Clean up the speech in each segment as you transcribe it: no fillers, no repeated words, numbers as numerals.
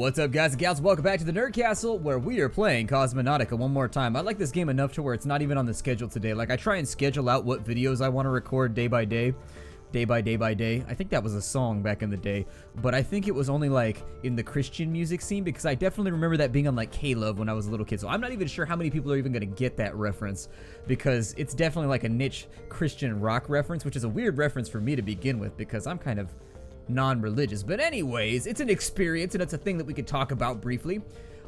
What's up, guys and gals? Welcome back to the Nerd Castle, where we are playing Cosmonautica one more time. I like this game enough to where it's not even on the schedule today. Like, I try and schedule out what videos I want to record day by day. Day by day by day. I think that was a song back in the day, but I think it was only like in the Christian music scene, because I definitely remember that being on like K-Love when I was a little kid. So I'm not even sure how many people are even going to get that reference, because it's definitely like a niche Christian rock reference, which is a weird reference for me to begin with because I'm kind of non-religious. But anyways, it's an experience and it's a thing that we could talk about briefly.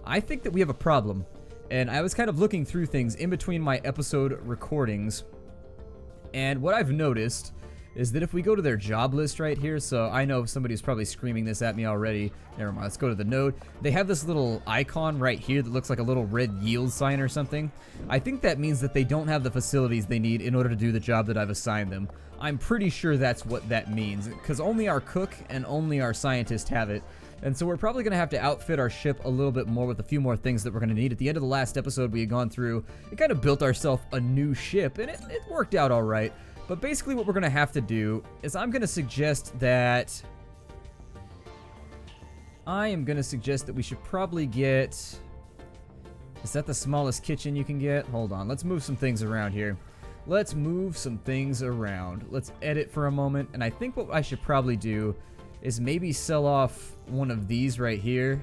I think that we have a problem, and I was kind of looking through things in between my episode recordings, and what I've noticed is that if we go to their job list right here, so I know somebody's probably screaming this at me already. Never mind, let's go to the node. They have this little icon right here that looks like a little red yield sign or something. I think that means that they don't have the facilities they need in order to do the job that I've assigned them. I'm pretty sure that's what that means, because only our cook and only our scientist have it. And so we're probably going to have to outfit our ship a little bit more with a few more things that we're going to need. At the end of the last episode we had gone through, we kind of built ourselves a new ship, and it worked out all right. But basically what we're going to have to do is I'm going to suggest that we should probably get... Is that the smallest kitchen you can get? Hold on, let's move some things around here. Let's move some things around. Let's edit for a moment, and I think what I should probably do is maybe sell off one of these right here.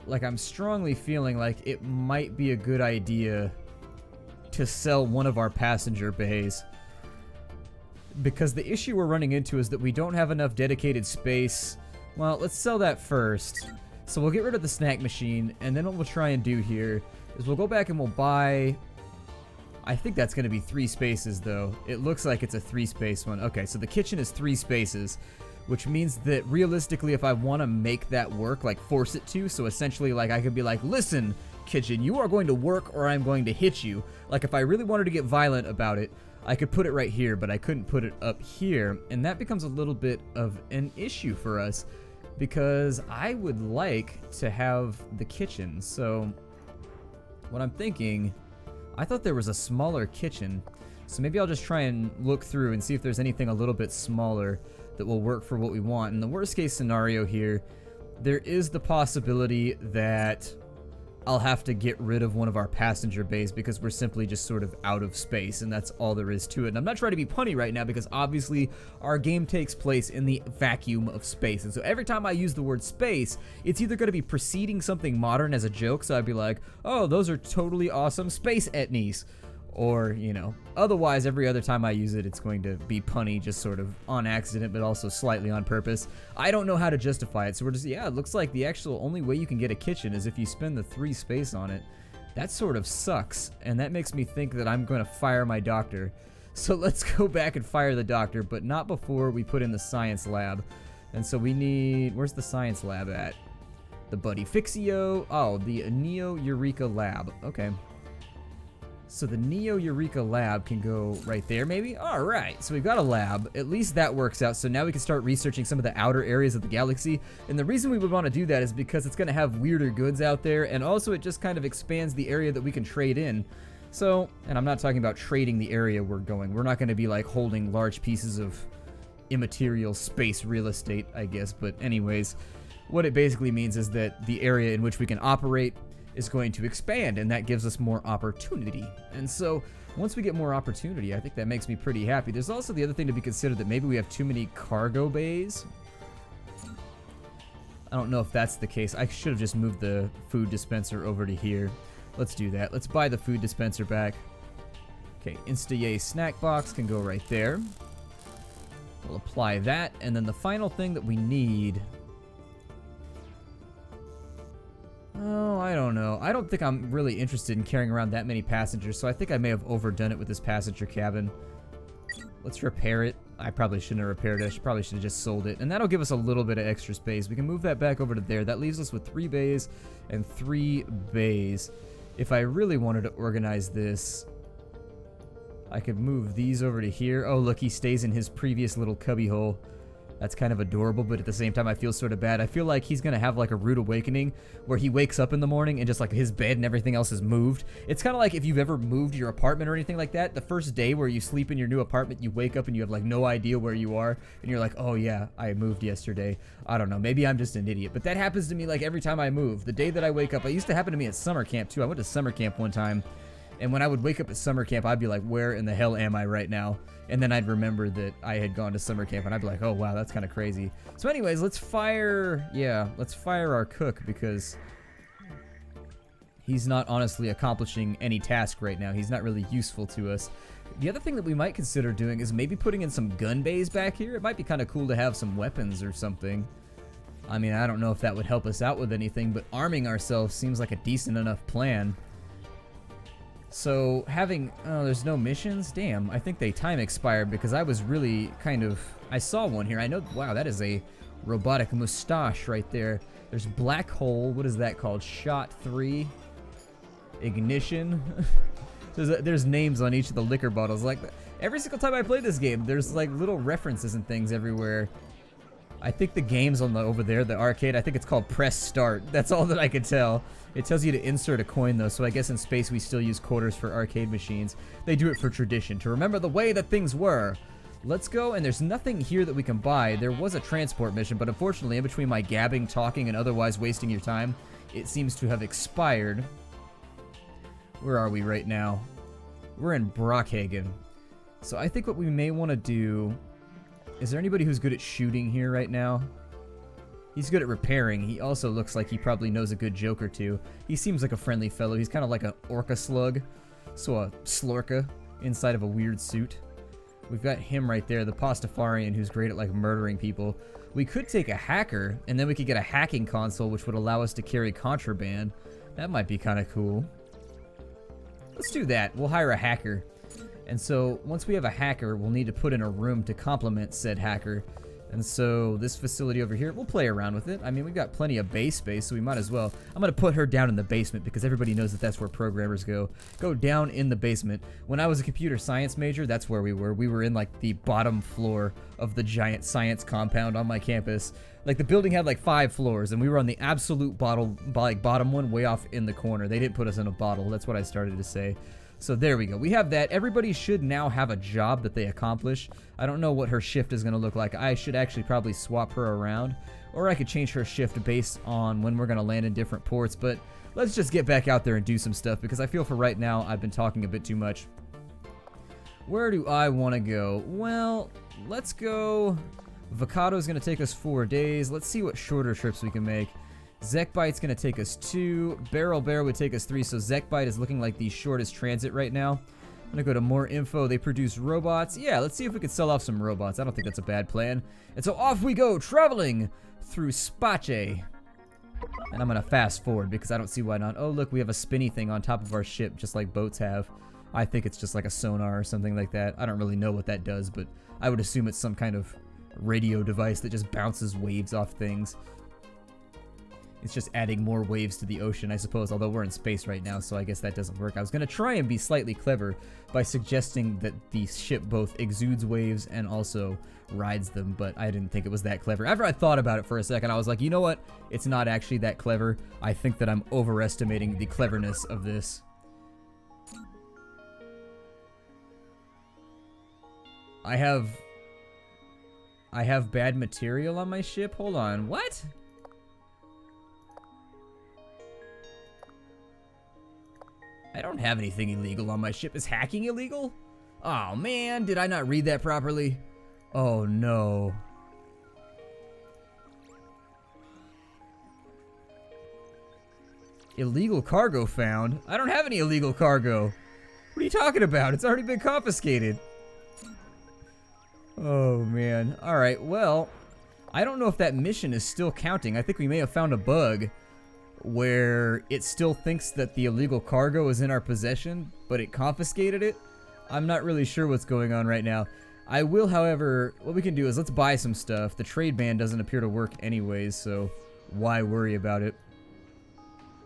Like, I'm strongly feeling like it might be a good idea to sell one of our passenger bays, because the issue we're running into is that we don't have enough dedicated space. Well, let's sell that first. So we'll get rid of the snack machine, and then what we'll try and do here is we'll go back and we'll buy... I think that's going to be 3 spaces, though. It looks like it's a 3-space one. Okay, so the kitchen is 3 spaces, which means that realistically, if I want to make that work, like force it to, so essentially like I could be like, listen, kitchen, you are going to work or I'm going to hit you. Like, if I really wanted to get violent about it, I could put it right here, but I couldn't put it up here, and that becomes a little bit of an issue for us, because I would like to have the kitchen. So what I'm thinking, I thought there was a smaller kitchen, so maybe I'll just try and look through and see if there's anything a little bit smaller that will work for what we want. In the worst case scenario here, there is the possibility that I'll have to get rid of one of our passenger bays because we're simply just sort of out of space, and that's all there is to it. And I'm not trying to be punny right now, because obviously our game takes place in the vacuum of space, and so every time I use the word space, it's either going to be preceding something modern as a joke, so I'd be like, oh, those are totally awesome space etnies, or, you know, otherwise every other time I use it, it's going to be punny, just sort of on accident, but also slightly on purpose. I don't know how to justify it, so we're just, yeah, it looks like the actual only way you can get a kitchen is if you spend the 3 space on it. That sort of sucks, and that makes me think that I'm going to fire my doctor. So let's go back and fire the doctor, but not before we put in the science lab. And so we need, where's the science lab at? The Buddy Fixio, oh, the Neo Eureka lab, okay. So the Neo Eureka lab can go right there, maybe? Alright, so we've got a lab. At least that works out, so now we can start researching some of the outer areas of the galaxy. And the reason we would want to do that is because it's going to have weirder goods out there, and also it just kind of expands the area that we can trade in. So, and I'm not talking about trading the area we're going. We're not going to be like holding large pieces of immaterial space real estate, I guess. But anyways, what it basically means is that the area in which we can operate is going to expand, and that gives us more opportunity. And so once we get more opportunity, I think that makes me pretty happy. There's also the other thing to be considered, that maybe we have too many cargo bays. I don't know if that's the case. I should have just moved the food dispenser over to here. Let's do that. Let's buy the food dispenser back. Okay, Insta-Yay snack box can go right there. We'll apply that, and then the final thing that we need... Oh, I don't know. I don't think I'm really interested in carrying around that many passengers, so I think I may have overdone it with this passenger cabin. Let's repair it. I probably shouldn't have repaired it. I probably should have just sold it. And that'll give us a little bit of extra space. We can move that back over to there. That leaves us with 3 bays and 3 bays. If I really wanted to organize this, I could move these over to here. Oh, look, he stays in his previous little cubby hole. That's kind of adorable, but at the same time I feel sort of bad. I feel like he's gonna have like a rude awakening where he wakes up in the morning and just like his bed and everything else is moved. It's kind of like if you've ever moved your apartment or anything like that. The first day where you sleep in your new apartment, you wake up and you have like no idea where you are, and you're like, oh yeah, I moved yesterday. I don't know, maybe I'm just an idiot, but that happens to me like every time I move. The day that I wake up, it used to happen to me at summer camp too. I went to summer camp one time, and when I would wake up at summer camp, I'd be like, where in the hell am I right now? And then I'd remember that I had gone to summer camp, and I'd be like, oh wow, that's kind of crazy. So anyways, let's fire our cook, because he's not honestly accomplishing any task right now. He's not really useful to us. The other thing that we might consider doing is maybe putting in some gun bays back here. It might be kind of cool to have some weapons or something. I mean, I don't know if that would help us out with anything, but arming ourselves seems like a decent enough plan. So having, oh, there's no missions? Damn, I think they time expired because I was really kind of, I saw one here. I know, wow, that is a robotic mustache right there. There's black hole, what is that called? Shot 3, ignition. There's names on each of the liquor bottles. Like, every single time I play this game, there's like little references and things everywhere. I think the game's on the over there, the arcade, I think it's called Press Start. That's all that I could tell. It tells you to insert a coin though, so I guess in space we still use quarters for arcade machines. They do it for tradition, to remember the way that things were. Let's go, and there's nothing here that we can buy. There was a transport mission, but unfortunately in between my gabbing, talking, and otherwise wasting your time, it seems to have expired. Where are we right now? We're in Brockhagen. So I think what we may want to do... Is there anybody who's good at shooting here right now? He's good at repairing. He also looks like he probably knows a good joke or two. He seems like a friendly fellow. He's kind of like an orca slug. So a slorca inside of a weird suit. We've got him right there, the Pastafarian, who's great at like murdering people. We could take a hacker, and then we could get a hacking console, which would allow us to carry contraband. That might be kind of cool. Let's do that. We'll hire a hacker. And so, once we have a hacker, we'll need to put in a room to complement said hacker. And so, this facility over here, we'll play around with it. I mean, we've got plenty of base space, so we might as well. I'm going to put her down in the basement, because everybody knows that that's where programmers go. Go down in the basement. When I was a computer science major, that's where we were. We were in, like, the bottom floor of the giant science compound on my campus. Like, the building had, like, 5 floors, and we were on the absolute bottom one, way off in the corner. They didn't put us in a bottle. That's what I started to say. So there we go. We have that. Everybody should now have a job that they accomplish. I don't know what her shift is going to look like. I should actually probably swap her around. Or I could change her shift based on when we're going to land in different ports. But let's just get back out there and do some stuff, because I feel for right now I've been talking a bit too much. Where do I want to go? Well, let's go... Vacado's going to take us 4 days. Let's see what shorter trips we can make. Zekbite's going to take us 2. Barrel Bear would take us 3, so Zekbite is looking like the shortest transit right now. I'm going to go to more info. They produce robots. Yeah, let's see if we can sell off some robots. I don't think that's a bad plan. And so off we go, traveling through Spache. And I'm going to fast forward because I don't see why not. Oh, look, we have a spinny thing on top of our ship, just like boats have. I think it's just like a sonar or something like that. I don't really know what that does, but I would assume it's some kind of radio device that just bounces waves off things. It's just adding more waves to the ocean, I suppose, although we're in space right now, so I guess that doesn't work. I was going to try and be slightly clever by suggesting that the ship both exudes waves and also rides them, but I didn't think it was that clever. After I thought about it for a second, I was like, you know what? It's not actually that clever. I think that I'm overestimating the cleverness of this. I have bad material on my ship? Hold on, what? I don't have anything illegal on my ship. Is hacking illegal? Oh man, did I not read that properly? Oh no. Illegal cargo found? I don't have any illegal cargo. What are you talking about? It's already been confiscated. Oh man. Alright, well, I don't know if that mission is still counting. I think we may have found a bug where it still thinks that the illegal cargo is in our possession, but it confiscated it. I'm not really sure what's going on right now. I will, however, what we can do is let's buy some stuff. The trade ban doesn't appear to work anyways, so why worry about it?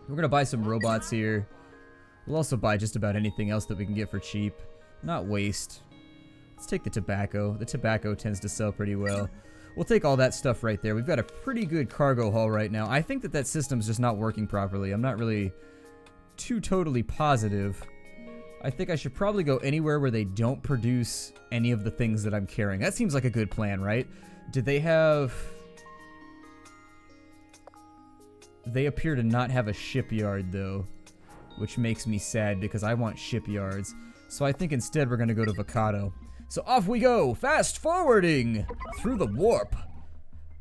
We're gonna buy some robots here. We'll also buy just about anything else that we can get for cheap. Not waste. Let's take the tobacco. The tobacco tends to sell pretty well. We'll take all that stuff right there. We've got a pretty good cargo haul right now. I think that that system's just not working properly. I'm not really too totally positive. I think I should probably go anywhere where they don't produce any of the things that I'm carrying. That seems like a good plan, right? Did they have... They appear to not have a shipyard, though, which makes me sad because I want shipyards. So I think instead we're going to go to Vakado. So off we go, fast forwarding through the warp.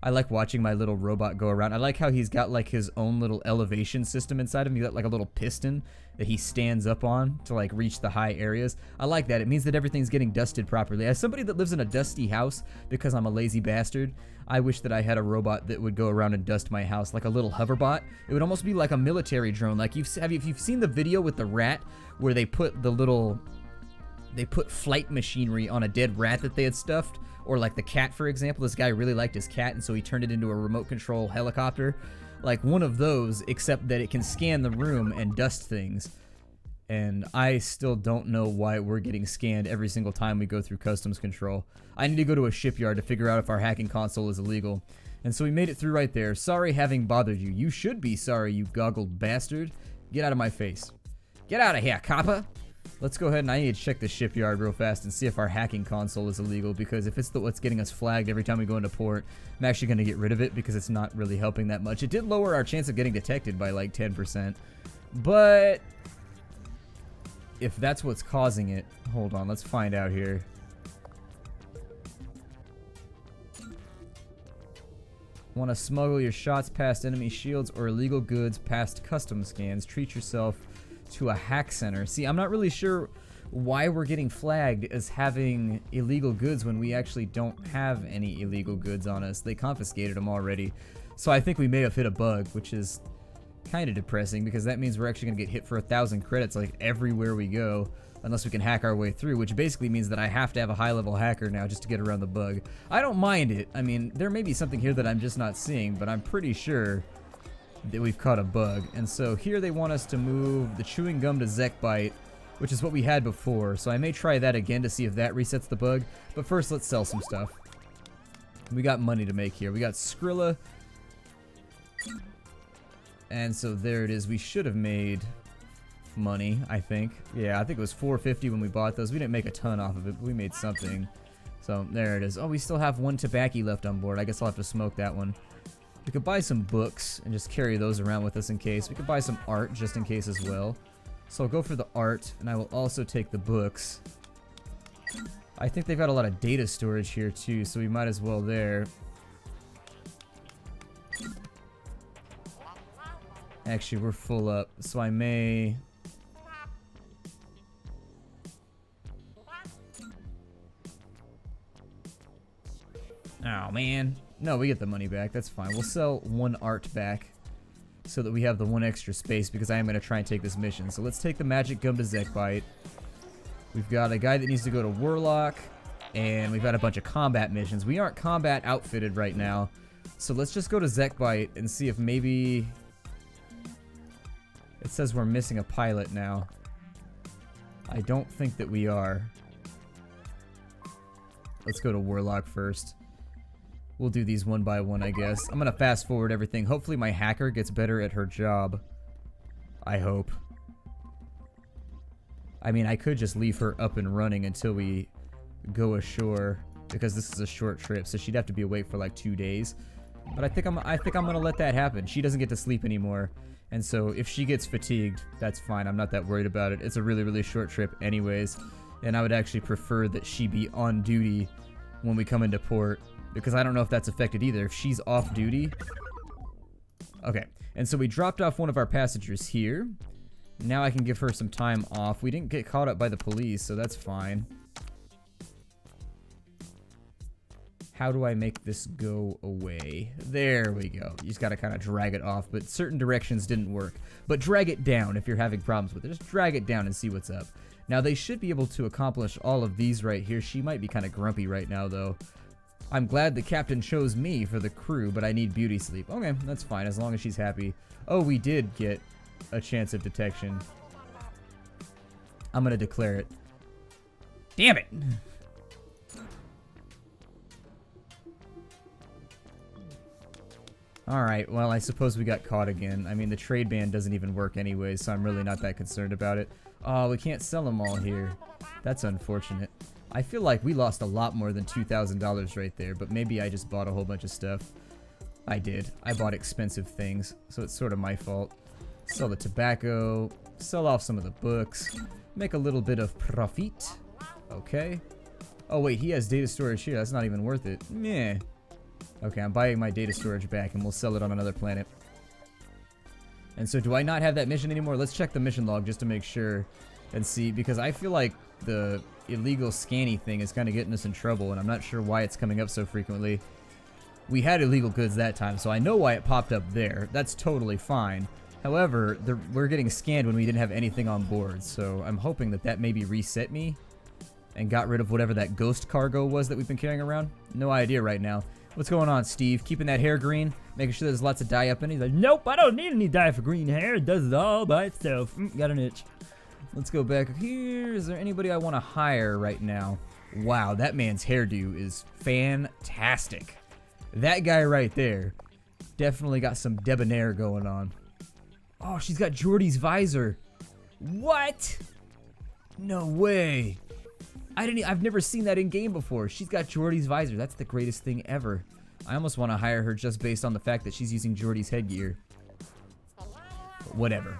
I like watching my little robot go around. I like how he's got like his own little elevation system inside him. He's got like a little piston that he stands up on to like reach the high areas. I like that. It means that everything's getting dusted properly. As somebody that lives in a dusty house because I'm a lazy bastard, I wish that I had a robot that would go around and dust my house, like a little hoverbot. It would almost be like a military drone. Like if you've seen the video with the rat where they put flight machinery on a dead rat that they had stuffed, or like the cat, for example. This guy really liked his cat, and so he turned it into a remote control helicopter. Like one of those, except that it can scan the room and dust things. And I still don't know why we're getting scanned every single time we go through customs control. I need to go to a shipyard to figure out if our hacking console is illegal. And so we made it through right there. Sorry having bothered you. You should be sorry, you goggled bastard. Get out of my face. Get out of here, copper! Let's go ahead and I need to check the shipyard real fast and see if our hacking console is illegal, because if it's what's getting us flagged every time we go into port, I'm actually going to get rid of it because it's not really helping that much. It did lower our chance of getting detected by like 10%, but if that's what's causing it, hold on, let's find out here. Want to smuggle your shots past enemy shields or illegal goods past custom scans? Treat yourself to a hack center. See, I'm not really sure why we're getting flagged as having illegal goods when we actually don't have any illegal goods on us. They confiscated them already. So I think we may have hit a bug, which is kind of depressing because that means we're actually going to get hit for 1,000 credits like everywhere we go, unless we can hack our way through, which basically means that I have to have a high-level hacker now just to get around the bug. I don't mind it. I mean, there may be something here that I'm just not seeing, but I'm pretty sure that we've caught a bug. And so here they want us to move the chewing gum to Zekbite, which is what we had before. So I may try that again to see if that resets the bug. But first, let's sell some stuff. We got money to make here. We got Skrilla. And so there it is. We should have made money, I think. Yeah, I think it was $4.50 when we bought those. We didn't make a ton off of it, but we made something. So there it is. Oh, we still have one tobacco left on board. I guess I'll have to smoke that one. We could buy some books and just carry those around with us in case. We could buy some art just in case as well. So I'll go for the art, and I will also take the books. I think they've got a lot of data storage here too, so we might as well there. Actually, we're full up, so I may... Oh, man. No, we get the money back. That's fine. We'll sell one art back so that we have the one extra space because I am going to try and take this mission. So let's take the magic gum to Zekbite. We've got a guy that needs to go to Warlock, and we've got a bunch of combat missions. We aren't combat outfitted right now, so let's just go to Zekbite and see if maybe... It says we're missing a pilot now. I don't think that we are. Let's go to Warlock first. We'll do these one by one, I guess. I'm gonna fast forward everything. Hopefully my hacker gets better at her job. I hope. I mean, I could just leave her up and running until we go ashore, because this is a short trip, so she'd have to be awake for like 2 days. But I think I'm gonna let that happen. She doesn't get to sleep anymore, and so if she gets fatigued, that's fine. I'm not that worried about it. It's a really, really short trip anyways, and I would actually prefer that she be on duty when we come into port, because I don't know if that's affected either. If she's off duty... Okay, and so we dropped off one of our passengers here. Now I can give her some time off. We didn't get caught up by the police, so that's fine. How do I make this go away? There we go. You just gotta kind of drag it off, but certain directions didn't work. But drag it down if you're having problems with it. Just drag it down and see what's up. Now they should be able to accomplish all of these right here. She might be kind of grumpy right now, though. I'm glad the captain chose me for the crew, but I need beauty sleep. Okay, that's fine, as long as she's happy. Oh, we did get a chance of detection. I'm gonna declare it. Damn it! Alright, well, I suppose we got caught again. I mean, the trade ban doesn't even work anyway, so I'm really not that concerned about it. Oh, we can't sell them all here. That's unfortunate. I feel like we lost a lot more than $2,000 right there, but maybe I just bought a whole bunch of stuff. I did. I bought expensive things, so it's sort of my fault. Sell the tobacco, sell off some of the books, make a little bit of profit. Okay. Oh wait, he has data storage here. That's not even worth it. Meh. Okay, I'm buying my data storage back and we'll sell it on another planet. And so do I not have that mission anymore? Let's check the mission log just to make sure and see, because I feel like the illegal scanny thing is kind of getting us in trouble and I'm not sure why it's coming up so frequently. We had illegal goods that time, so I know why it popped up there. That's totally fine. However, we're getting scanned when we didn't have anything on board, so I'm hoping that that maybe reset me and got rid of whatever that ghost cargo was that we've been carrying around. No idea right now. What's going on, Steve? Keeping that hair green? Making sure there's lots of dye up in it? He's like, nope, I don't need any dye for green hair. It does it all by itself. Got an itch. Let's go back here. Is there anybody I want to hire right now? Wow, that man's hairdo is fantastic. That guy right there definitely got some debonair going on. Oh, she's got Jordy's visor. What? No way. I've never seen that in game before. She's got Jordy's visor. That's the greatest thing ever. I almost want to hire her just based on the fact that she's using Jordy's headgear. But whatever.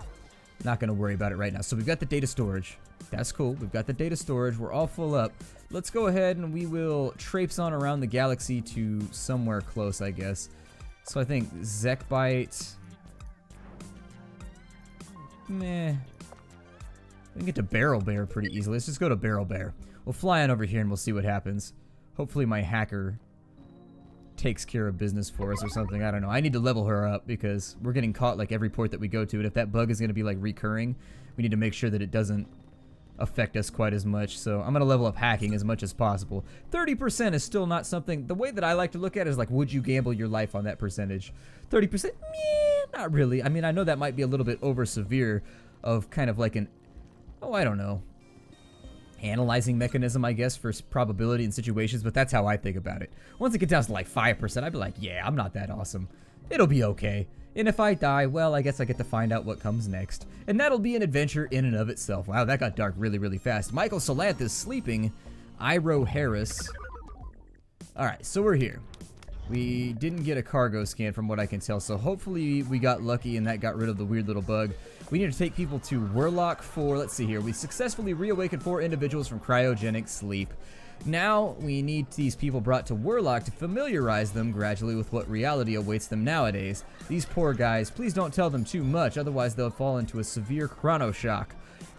Not going to worry about it right now. So we've got the data storage. That's cool. We've got the data storage. We're all full up. Let's go ahead and we will traipse on around the galaxy to somewhere close, I guess. So I think Zekbite. Meh. We can get to Barrel Bear pretty easily. Let's just go to Barrel Bear. We'll fly on over here and we'll see what happens. Hopefully my hacker takes care of business for us or something. I don't know. I need to level her up because we're getting caught like every port that we go to. And if that bug is going to be like recurring, we need to make sure that it doesn't affect us quite as much. So I'm going to level up hacking as much as possible. 30% is still not something. The way that I like to look at it is like, would you gamble your life on that percentage? 30%? Meh, not really. I mean, I know that might be a little bit over severe of kind of like an, oh, I don't know, analyzing mechanism, I guess, for probability in situations, but that's how I think about it. Once it gets down to like 5%, I'd be like, yeah, I'm not that awesome. It'll be okay. And if I die, well, I guess I get to find out what comes next. And that'll be an adventure in and of itself. Wow, that got dark really, really fast. Michael Salanth is sleeping. Iro Harris. Alright, so we're here. We didn't get a cargo scan from what I can tell, so hopefully we got lucky and that got rid of the weird little bug. We need to take people to Werlock for, let's see here, we successfully reawakened 4 individuals from cryogenic sleep. Now we need these people brought to Werlock to familiarize them gradually with what reality awaits them nowadays. These poor guys, please don't tell them too much, otherwise they'll fall into a severe chronoshock.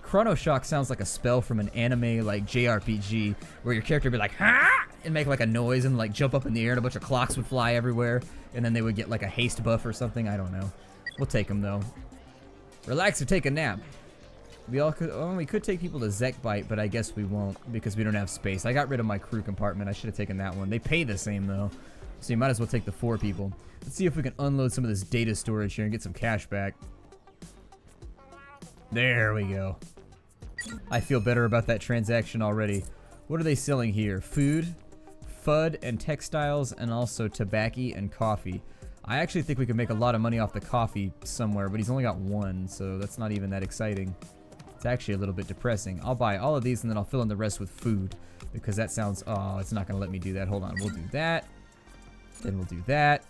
Chronoshock sounds like a spell from an anime like JRPG where your character would be like, ha! And make like a noise and like jump up in the air and a bunch of clocks would fly everywhere and then they would get like a haste buff or something. I don't know. We'll take them though. Relax or take a nap. We could take people to Zekbite, but I guess we won't because we don't have space. I got rid of my crew compartment. I should have taken that one. They pay the same though, so you might as well take the 4 people. Let's see if we can unload some of this data storage here and get some cash back. There we go. I feel better about that transaction already. What are they selling here? Food, FUD, and textiles, and also tobacco and coffee. I actually think we could make a lot of money off the coffee somewhere, but he's only got 1, so that's not even that exciting. It's actually a little bit depressing. I'll buy all of these and then I'll fill in the rest with food because that sounds, oh, it's not going to let me do that. Hold on, we'll do that. Then we'll do that.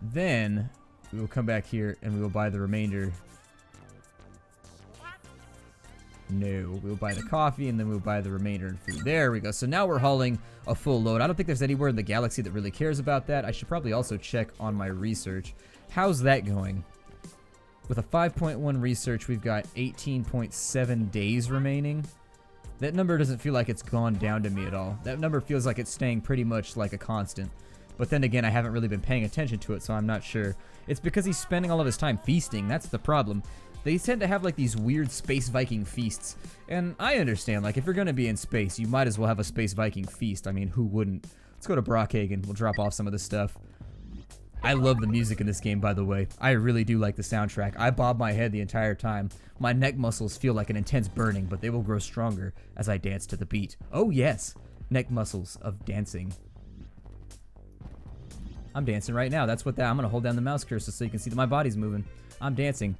Then we will come back here and we will buy the remainder. No, we'll buy the coffee and then we'll buy the remainder in food. There we go. So now we're hauling a full load. I don't think there's anywhere in the galaxy that really cares about that. I should probably also check on my research. How's that going? With a 5.1 research, we've got 18.7 days remaining. That number doesn't feel like it's gone down to me at all. That number feels like it's staying pretty much like a constant. But then again, I haven't really been paying attention to it, so I'm not sure. It's because he's spending all of his time feasting. That's the problem. They tend to have like these weird space Viking feasts. And I understand, like if you're going to be in space, you might as well have a space Viking feast. I mean, who wouldn't? Let's go to Brockhagen. We'll drop off some of this stuff. I love the music in this game, by the way. I really do like the soundtrack. I bob my head the entire time. My neck muscles feel like an intense burning, but they will grow stronger as I dance to the beat. Oh yes, neck muscles of dancing. I'm dancing right now. That's what that. I'm gonna hold down the mouse cursor so you can see that my body's moving. I'm dancing,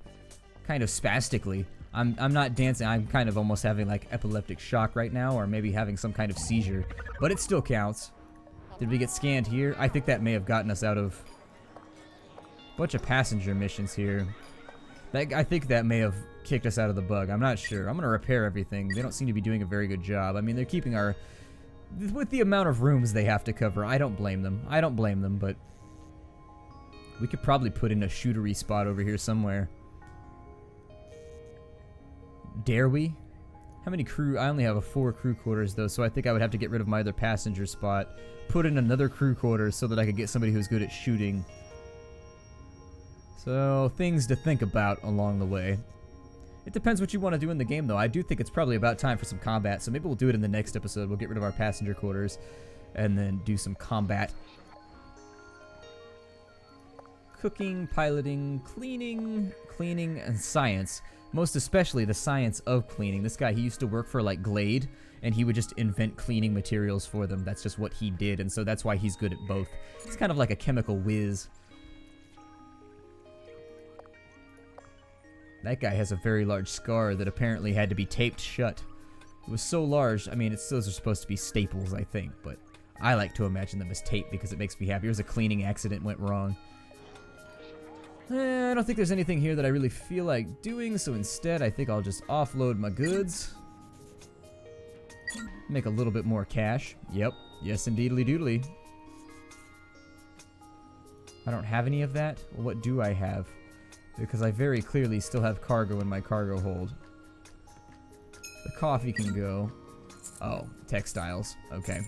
kind of spastically. I'm not dancing. I'm kind of almost having like epileptic shock right now, or maybe having some kind of seizure. But it still counts. Did we get scanned here? I think that may have gotten us out of a bunch of passenger missions here. I think that may have kicked us out of the bug. I'm not sure. I'm gonna repair everything. They don't seem to be doing a very good job. I mean, they're keeping our... With the amount of rooms they have to cover, I don't blame them. I don't blame them, but... We could probably put in a shootery spot over here somewhere. Dare we? How many crew? I only have 4 crew quarters though, so I think I would have to get rid of my other passenger spot. Put in another crew quarters so that I could get somebody who's good at shooting. So, things to think about along the way. It depends what you want to do in the game though. I do think it's probably about time for some combat, so maybe we'll do it in the next episode. We'll get rid of our passenger quarters and then do some combat. Cooking, piloting, cleaning, and science. Most especially the science of cleaning. This guy, he used to work for like Glade, and he would just invent cleaning materials for them. That's just what he did, and so that's why he's good at both. It's kind of like a chemical whiz. That guy has a very large scar that apparently had to be taped shut. It was so large, I mean, those are supposed to be staples, I think, but I like to imagine them as tape because it makes me happy. Here's a cleaning accident went wrong. I don't think there's anything here that I really feel like doing, so instead I think I'll just offload my goods. Make a little bit more cash. Yep. Yes, indeedly doodly. I don't have any of that? Well, what do I have? Because I very clearly still have cargo in my cargo hold. The coffee can go. Oh, textiles. Okay.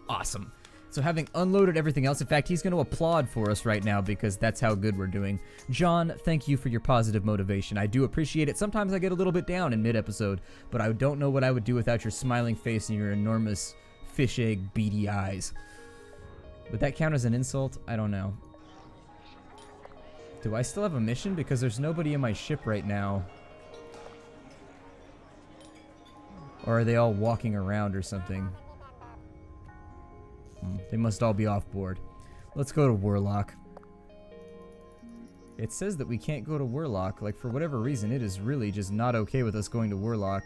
Awesome. So having unloaded everything else, in fact, he's going to applaud for us right now because that's how good we're doing. John, thank you for your positive motivation. I do appreciate it. Sometimes I get a little bit down in mid-episode, but I don't know what I would do without your smiling face and your enormous fish egg beady eyes. Would that count as an insult? I don't know. Do I still have a mission? Because there's nobody in my ship right now. Or are they all walking around or something? They must all be off board. Let's go to Warlock. It says that we can't go to Warlock. Like, for whatever reason, it is really just not okay with us going to Warlock.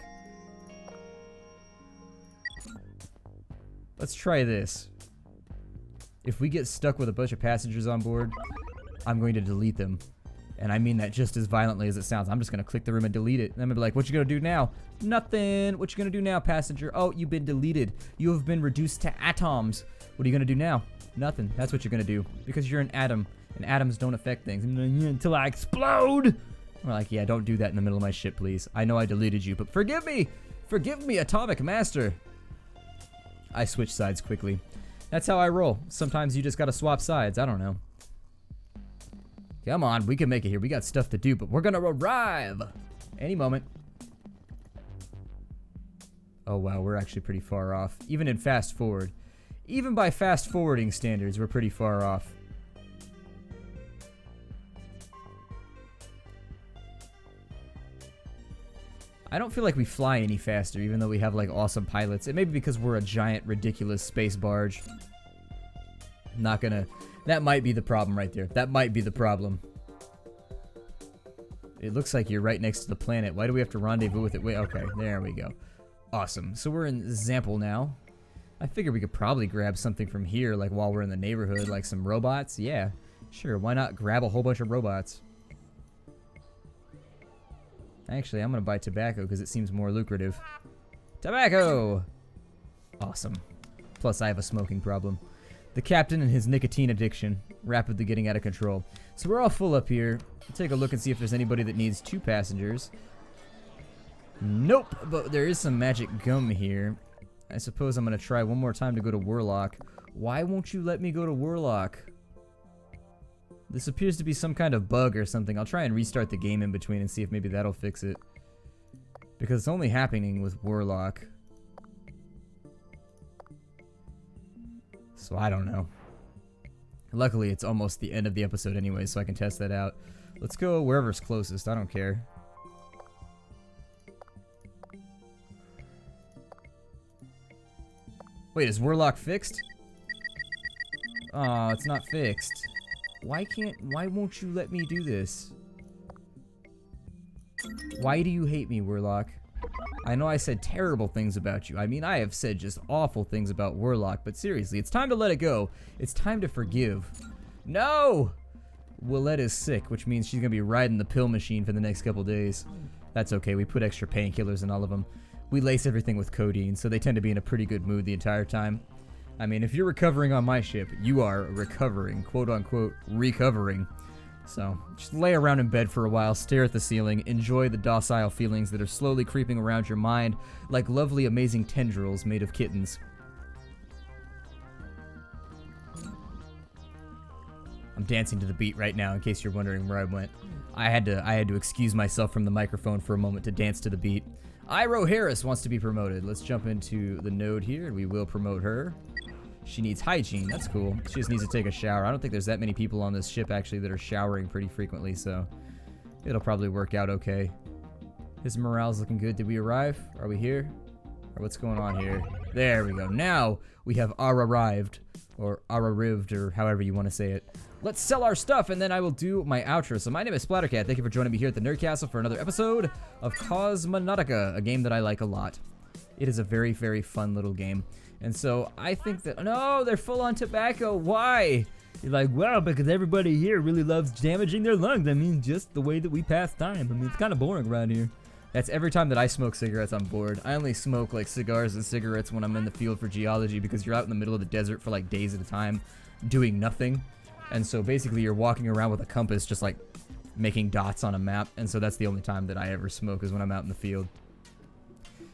Let's try this. If we get stuck with a bunch of passengers on board, I'm going to delete them. And I mean that just as violently as it sounds. I'm just going to click the room and delete it. And I'm going to be like, what you going to do now? Nothing. What you going to do now, passenger? Oh, you've been deleted. You have been reduced to atoms. What are you going to do now? Nothing. That's what you're going to do. Because you're an atom. And atoms don't affect things. Until I explode. We're like, yeah, don't do that in the middle of my ship, please. I know I deleted you, but forgive me. Forgive me, Atomic Master. I switch sides quickly. That's how I roll. Sometimes you just got to swap sides. I don't know. Come on, we can make it here. We got stuff to do, but we're gonna arrive any moment. Oh wow, we're actually pretty far off. Even in fast forward. Even by fast forwarding standards, we're pretty far off. I don't feel like we fly any faster, even though we have like awesome pilots. It may be because we're a giant, ridiculous space barge. Not gonna... That might be the problem right there. That might be the problem. It looks like you're right next to the planet. Why do we have to rendezvous with it? Wait, okay, there we go. Awesome. So we're in Zample now. I figure we could probably grab something from here, like while we're in the neighborhood, like some robots. Yeah, sure. Why not grab a whole bunch of robots? Actually, I'm gonna buy tobacco because it seems more lucrative. Tobacco! Awesome. Plus, I have a smoking problem. The captain and his nicotine addiction, rapidly getting out of control. So we're all full up here. We'll take a look and see if there's anybody that needs 2 passengers. Nope, but there is some magic gum here. I suppose I'm going to try one more time to go to Warlock. Why won't you let me go to Warlock? This appears to be some kind of bug or something. I'll try and restart the game in between and see if maybe that'll fix it. Because it's only happening with Warlock. So I don't know. Luckily, it's almost the end of the episode anyway, so I can test that out. Let's go wherever's closest. I don't care. Wait, is Warlock fixed? Oh, it's not fixed. Why won't you let me do this? Why do you hate me, Warlock? I know I said terrible things about you. I mean, I have said just awful things about Warlock, but seriously, it's time to let it go. It's time to forgive. No! Willette is sick, which means she's gonna be riding the pill machine for the next couple days. That's okay, we put extra painkillers in all of them. We lace everything with codeine, so they tend to be in a pretty good mood the entire time. I mean, if you're recovering on my ship, you are recovering, quote-unquote, recovering. So, just lay around in bed for a while, stare at the ceiling, enjoy the docile feelings that are slowly creeping around your mind like lovely, amazing tendrils made of kittens. I'm dancing to the beat right now, in case you're wondering where I went. I had to excuse myself from the microphone for a moment to dance to the beat. Iro Harris wants to be promoted. Let's jump into the node here, and we will promote her. She needs hygiene. That's cool. She just needs to take a shower. I don't think there's that many people on this ship, actually, that are showering pretty frequently, so it'll probably work out okay. His morale's looking good. Did we arrive? Are we here? Or what's going on here? There we go. Now we have arrived, or arrived, or however you want to say it. Let's sell our stuff, and then I will do my outro. So my name is Splattercat. Thank you for joining me here at the Nerd Castle for another episode of Cosmonautica, a game that I like a lot. It is a very, very fun little game. And so I think that, no, they're full on tobacco. Why? You're like, well, because everybody here really loves damaging their lungs. I mean, just the way that we pass time. I mean, it's kind of boring around here. That's every time that I smoke cigarettes, I'm bored. I only smoke like cigars and cigarettes when I'm in the field for geology, because you're out in the middle of the desert for like days at a time doing nothing. And so basically you're walking around with a compass just like making dots on a map. And so that's the only time that I ever smoke, is when I'm out in the field.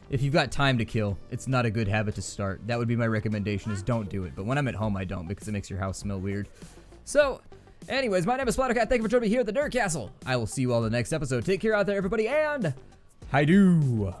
If you've got time to kill, it's not a good habit to start. That would be my recommendation, is don't do it. But when I'm at home, I don't, because it makes your house smell weird. So, anyways, my name is Splattercat. Thank you for joining me here at the Nerd Castle. I will see you all in the next episode. Take care out there, everybody, and hi-do!